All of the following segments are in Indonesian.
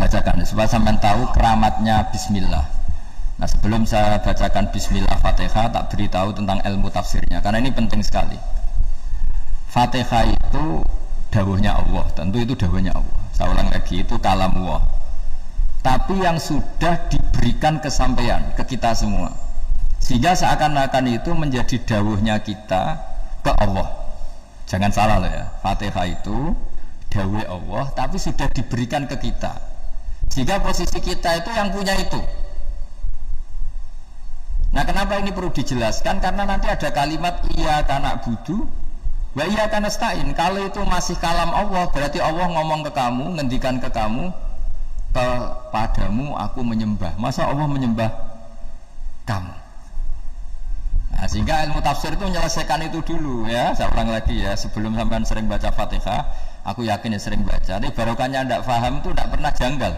bacakan supaya sampean tahu keramatnya bismillah. Nah, sebelum saya bacakan bismillah Fatihah, tak beritahu tentang ilmu tafsirnya karena ini penting sekali. Fatihah itu dawuhnya Allah, tentu itu dawuhnya Allah. Saya ulang lagi, itu kalam Allah. Tapi yang sudah diberikan kesampaian ke kita semua. Sehingga seakan-akan itu menjadi dawuhnya kita ke Allah. Jangan salah loh ya, Fatihah itu dawuh Allah tapi sudah diberikan ke kita. Sehingga posisi kita itu yang punya itu. Nah, kenapa ini perlu dijelaskan? Karena nanti ada kalimat iyyaka na'budu wa iyyaka nasta'in. Kalau itu masih kalam Allah, berarti Allah ngomong ke kamu, ngendikan ke kamu, kepadamu aku menyembah. Masa Allah menyembah kamu? Nah, sehingga ilmu tafsir itu menyelesaikan itu dulu ya. Saya ulang lagi ya, sebelum sampean sering baca Fatihah, aku yakin ya sering baca. Ini barokahnya tidak paham itu tidak pernah janggal.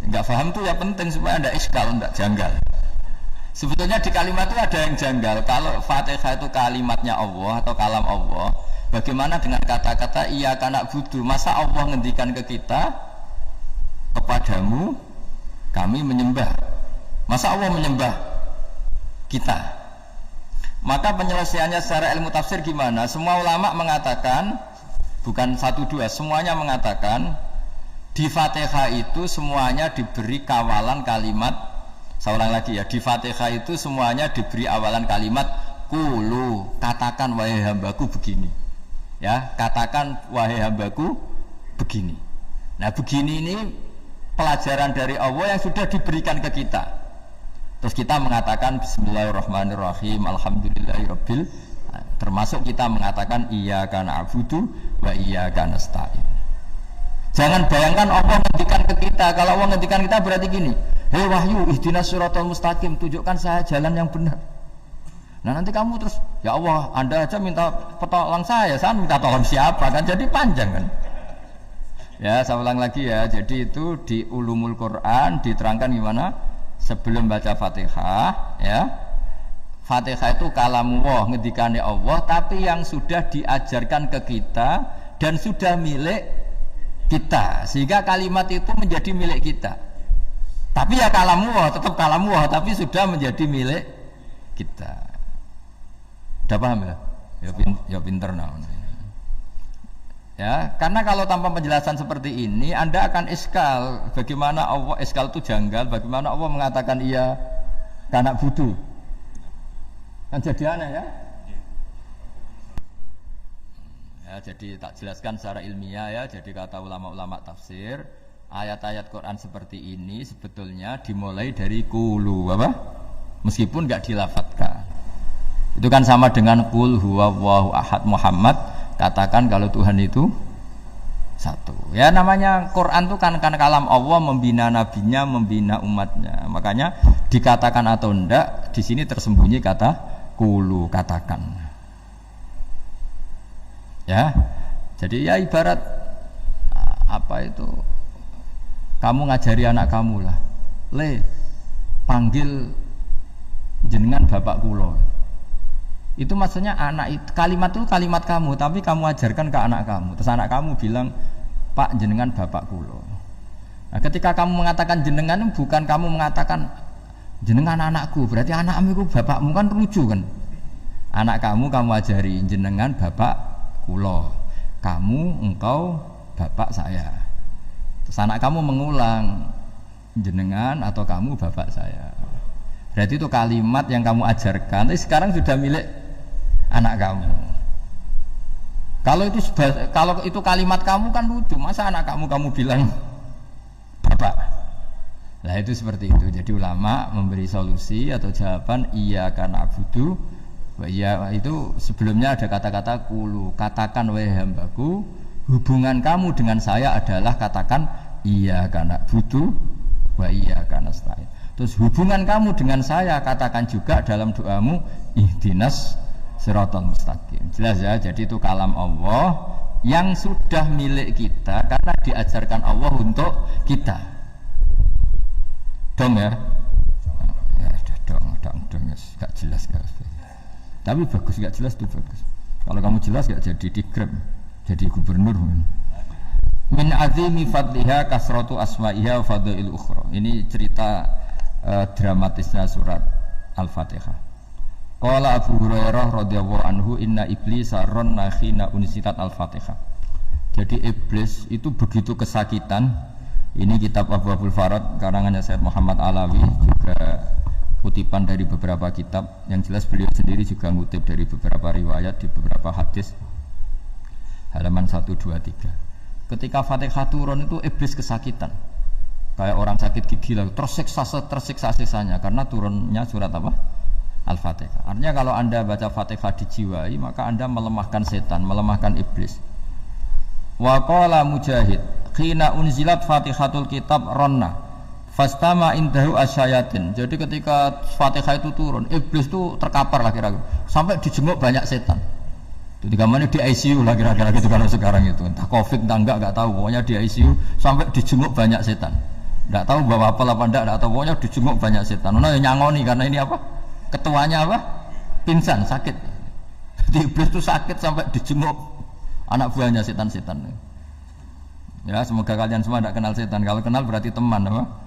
Enggak paham itu ya penting supaya tidak iskal, tidak janggal. Sebetulnya di kalimat itu ada yang janggal. Kalau Fatihah itu kalimatnya Allah atau kalam Allah, bagaimana dengan kata-kata iyyaka na'budu? Masa Allah ngendikan ke kita, kepadamu kami menyembah? Masa Allah menyembah kita? Maka penyelesaiannya secara ilmu tafsir gimana? Semua ulama mengatakan, bukan satu dua, semuanya mengatakan di Fatihah itu semuanya diberi kawalan kalimat. Saya ulang lagi ya, di Fatihah itu semuanya diberi awalan kalimat qulu, katakan wahai hambaku begini. Ya, katakan wahai hambaku begini. Nah, begini ini pelajaran dari Allah yang sudah diberikan ke kita. Terus kita mengatakan bismillahirrahmanirrahim, alhamdulillahirabbil, termasuk kita mengatakan iyyaka na'budu wa iyyaka nasta'in. Jangan bayangkan Allah ngendikan ke kita. Kalau Allah ngendikan kita berarti gini, hei wahyu ihdinas siratal mustaqim, tunjukkan saya jalan yang benar. Nah, nanti kamu terus, ya Allah, Anda aja minta pertolongan saya minta tolong siapa? Kan jadi panjang kan. Ya, saya ulang lagi ya. Jadi itu di Ulumul Quran diterangkan gimana? Sebelum baca Fatihah, ya. Fatihah itu kalamullah, ngendikane Allah, tapi yang sudah diajarkan ke kita dan sudah milik kita, sehingga kalimat itu menjadi milik kita. Tapi ya kalamullah, tetap kalamullah, tapi sudah menjadi milik kita. Udah paham ya? Ya pinter nah. Ya, karena kalau tanpa penjelasan seperti ini, Anda akan iskal. Bagaimana Allah, iskal itu janggal, bagaimana Allah mengatakan iya karena butuh. Kan jadi aneh ya? Ya, jadi tak jelaskan secara ilmiah ya. Jadi kata ulama-ulama tafsir, ayat-ayat Quran seperti ini sebetulnya dimulai dari qulu, apa? Meskipun enggak dilafatkan. Itu kan sama dengan qul huwallahu ahad Muhammad, katakan kalau Tuhan itu satu. Ya, namanya Quran itu kan kalam Allah, membina nabinya, membina umatnya. Makanya dikatakan atau enggak, di sini tersembunyi kata qulu, katakan. Ya, jadi ya ibarat apa itu, kamu ngajari anak kamu lah, panggil jenengan bapak kulo. Itu maksudnya anak itu, kalimat itu kalimat kamu, tapi kamu ajarkan ke anak kamu. Terus anak kamu bilang, Pak jenengan bapak kulo. Nah, ketika kamu mengatakan jenengan, bukan kamu mengatakan jenengan anakku, berarti anakmu itu bapakmu, kan lucu kan? Anak kamu ajari jenengan bapak kulo, kamu engkau bapak saya. Terus anak kamu mengulang, jenengan atau kamu bapak saya. Berarti itu kalimat yang kamu ajarkan, tapi sekarang sudah milik anak kamu. Kalau itu kalimat kamu kan lucu, masa anak kamu bilang bapak. Nah, itu seperti itu. Jadi ulama memberi solusi atau jawaban iyyaka na'budu. Ya, itu sebelumnya ada kata-kata qulu, katakan wahai hambaku, hubungan kamu dengan saya adalah katakan iyyaka na'budu wa iyyaka nasta'in. Terus hubungan kamu dengan saya katakan juga dalam doamu ihdinas siratal mustaqim. Jelas ya, jadi itu kalam Allah yang sudah milik kita karena diajarkan Allah untuk kita. Dong ya? Ya dong, gak jelas gak. Tapi bagus, gak jelas itu bagus. Kalau kamu jelas gak jadi dikrem, jadi gubernur. Min azimi fadliha kasratu asma'iha wa fadlil ukhra. Ini cerita dramatisnya surat Al-Fatihah. Qala Abu Hurairah radhiyallahu anhu inna iblisa ranna khina unsitat Al-Fatihah. Jadi iblis itu begitu kesakitan. Ini kitab Abu Abdul Farad karangannya Sayyid Muhammad Alawi, juga kutipan dari beberapa kitab. Yang jelas beliau sendiri juga ngutip dari beberapa riwayat di beberapa hadis. Halaman 123. Ketika Fatihah turun itu iblis kesakitan, kayak orang sakit gigi lah, tersiksa sisanya karena turunnya surat apa? Al-Fatihah. Artinya kalau anda baca Fatihah dijiwai, maka anda melemahkan setan, melemahkan iblis. Wa qala Mujahid, khina unzilat Fatihatul Kitab ronna, fastama indahu asyayatin. Jadi ketika Fatihah itu turun, iblis itu terkapar lah kira-kira, sampai dijenguk banyak setan. Itu mana di ICU lah kira-kira gitu kalau sekarang itu, entah COVID entah enggak tahu, pokoknya di ICU sampai dijenguk banyak setan. Enggak tahu bawa apa enggak tahu, pokoknya dijenguk banyak setan. Nah nyangoni karena ini apa? Ketuanya apa? Pingsan, sakit. Jadi iblis itu sakit sampai dijenguk anak buahnya setan-setan. Ya semoga kalian semua tidak kenal setan. Kalau kenal berarti teman, apa?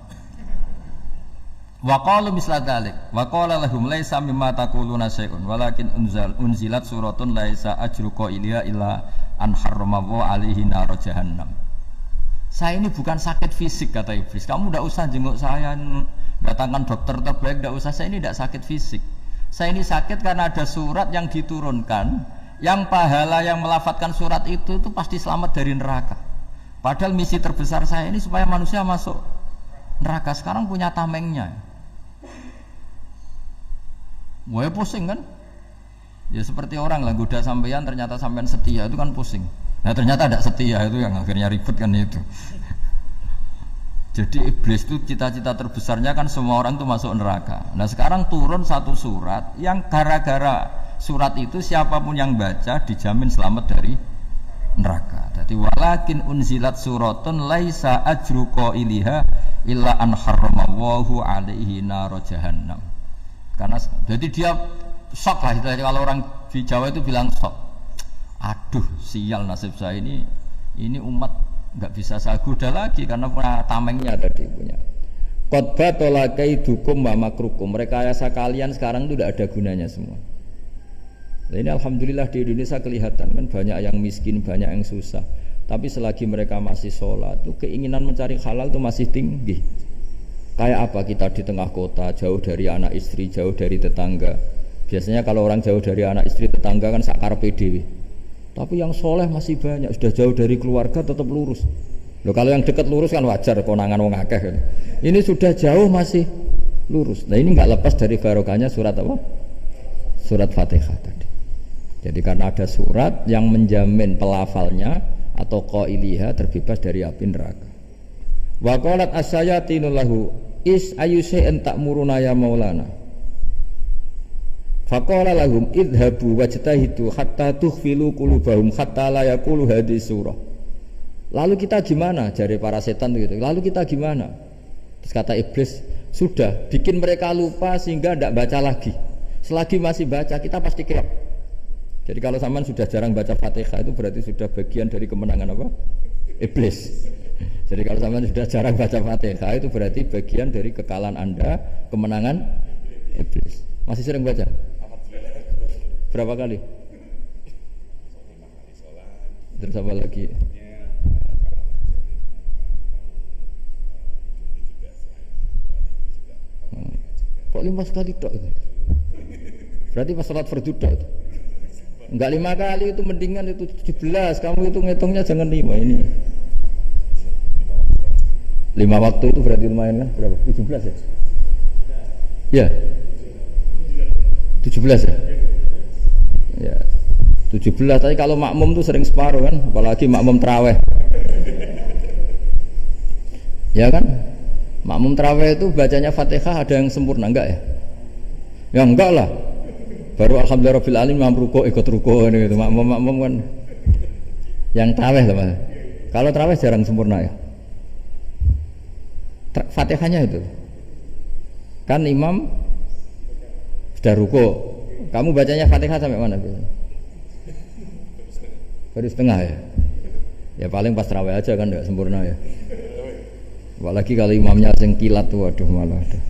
Wa qalu misla dzalik wa qala lahum laisa mimma taquluna syai'un walakin unzilat suratun laisa ajru qailiha illa an harrama alaihi nar jahannam. Saya ini bukan sakit fisik kata iblis. Kamu tidak usah jenguk saya, datangkan dokter terbaik, tidak usah. Saya ini tidak sakit fisik. Saya ini sakit karena ada surat yang diturunkan, yang pahala yang melafadzkan surat itu pasti selamat dari neraka. Padahal misi terbesar saya ini supaya manusia masuk neraka. Sekarang punya tamengnya. Wah pusing kan? Ya seperti orang lah goda sampean ternyata sampean setia itu kan pusing. Nah ternyata tidak setia itu yang akhirnya ribet kan itu. Jadi iblis itu cita-cita terbesarnya kan semua orang itu masuk neraka. Nah sekarang turun satu surat yang gara-gara surat itu siapapun yang baca dijamin selamat dari neraka. Jadi walakin unzilat suratun laisa ajru qailiha illa an harramallahu alaihi nar jahannam. Karena jadi dia shock lah, kalau orang di Jawa itu bilang shock. Aduh sial nasib saya ini umat nggak bisa saya goda lagi karena punya tamengnya tadi punya. Qad batala kaidukum wa makrukum. Rekayasa kalian sekarang itu tidak ada gunanya semua. Nah, ini alhamdulillah di Indonesia kelihatan kan banyak yang miskin, banyak yang susah. Tapi selagi mereka masih sholat, itu keinginan mencari halal itu masih tinggi. Kayak apa kita di tengah kota, jauh dari anak istri, jauh dari tetangga. Biasanya kalau orang jauh dari anak istri, tetangga kan sakar PDW. Tapi yang soleh masih banyak, sudah jauh dari keluarga tetap lurus. Loh kalau yang dekat lurus kan wajar, konangan wong akeh kan. Ini sudah jauh masih lurus. Nah ini nggak lepas dari barokahnya surat apa? Surat Fatihah tadi. Jadi karena ada surat yang menjamin pelafalnya atau qailiha terbebas dari api neraka. Wa qalat asyayatinu lahu is ayusya'in ta'muruna ya maulana. Faqala lahum idhabu wajtahidu hatta tukhfilu qulubahum hatta la yaqulu hadhihi surah. Lalu kita gimana? Jari para setan gitu. Lalu kita gimana? Terus kata iblis, sudah bikin mereka lupa sehingga tidak baca lagi. Selagi masih baca kita pasti kelak. Jadi kalau sampean sudah jarang baca Fatihah itu berarti sudah bagian dari kemenangan apa? Iblis. Jadi kalau sampean sudah jarang baca Fatihah itu berarti bagian dari kekalahan Anda, kemenangan iblis. Masih sering baca? Berapa kali? Terus apa lagi? Kok 5 kali tok? Berarti pas salat fardu tok. Enggak 5 kali itu mendingan itu 17. Kamu itu ngitungnya jangan 5 ini. 5 waktu itu berarti lumayan kan? Berapa? 17 ya? Ya. 17 ya? Ya. 17 tapi kalau makmum tuh sering separuh kan, apalagi makmum tarawih. Ya kan? Makmum tarawih itu bacanya Fatihah ada yang sempurna enggak ya? Ya enggak lah. Baru alhamdulillahirabbil alamin mampu ruku ikut ruku gitu. Makmum kan yang tarawih lah Mas. Kalau tarawih jarang sempurna ya. Fatihahnya itu. Kan imam sudah ruku. Kamu bacanya Fatihah sampai mana biasanya? Baru setengah ya. Ya paling pas tarawih aja kan enggak sempurna ya. Apalagi kalau imamnya sing kilat tuh, waduh malah ada.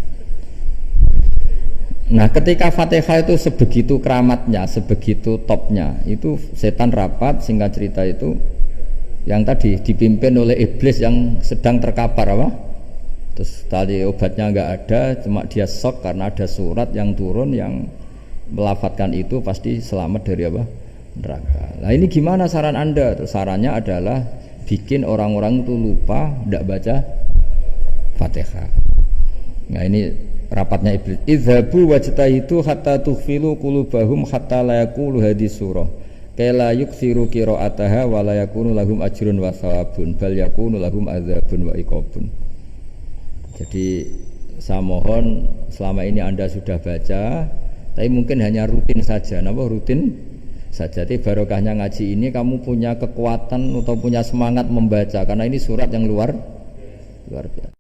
Nah ketika Fatihah itu sebegitu keramatnya, sebegitu topnya, itu setan rapat, singkat cerita itu yang tadi dipimpin oleh iblis yang sedang terkapar apa? Terus tali obatnya nggak ada, cuma dia shock karena ada surat yang turun yang melafatkan itu pasti selamat dari apa? Neraka. Nah ini gimana saran Anda? Terus sarannya adalah bikin orang-orang itu lupa, tidak baca Fatihah. Nah ini rapatnya iblis. Idzabu wajtahidu hatta tughfilu qulubahum hatta la yaqulu hadhihi surah. Kala yuksiru qira'ataha wa la yakunu lahum ajrun wa thawabun bal yakunu lahum adzabun wa iqabun. Jadi saya mohon selama ini Anda sudah baca, tapi mungkin hanya rutin saja. Napa rutin saja? Tapi barokahnya ngaji ini kamu punya kekuatan atau punya semangat membaca karena ini surat yang luar biasa.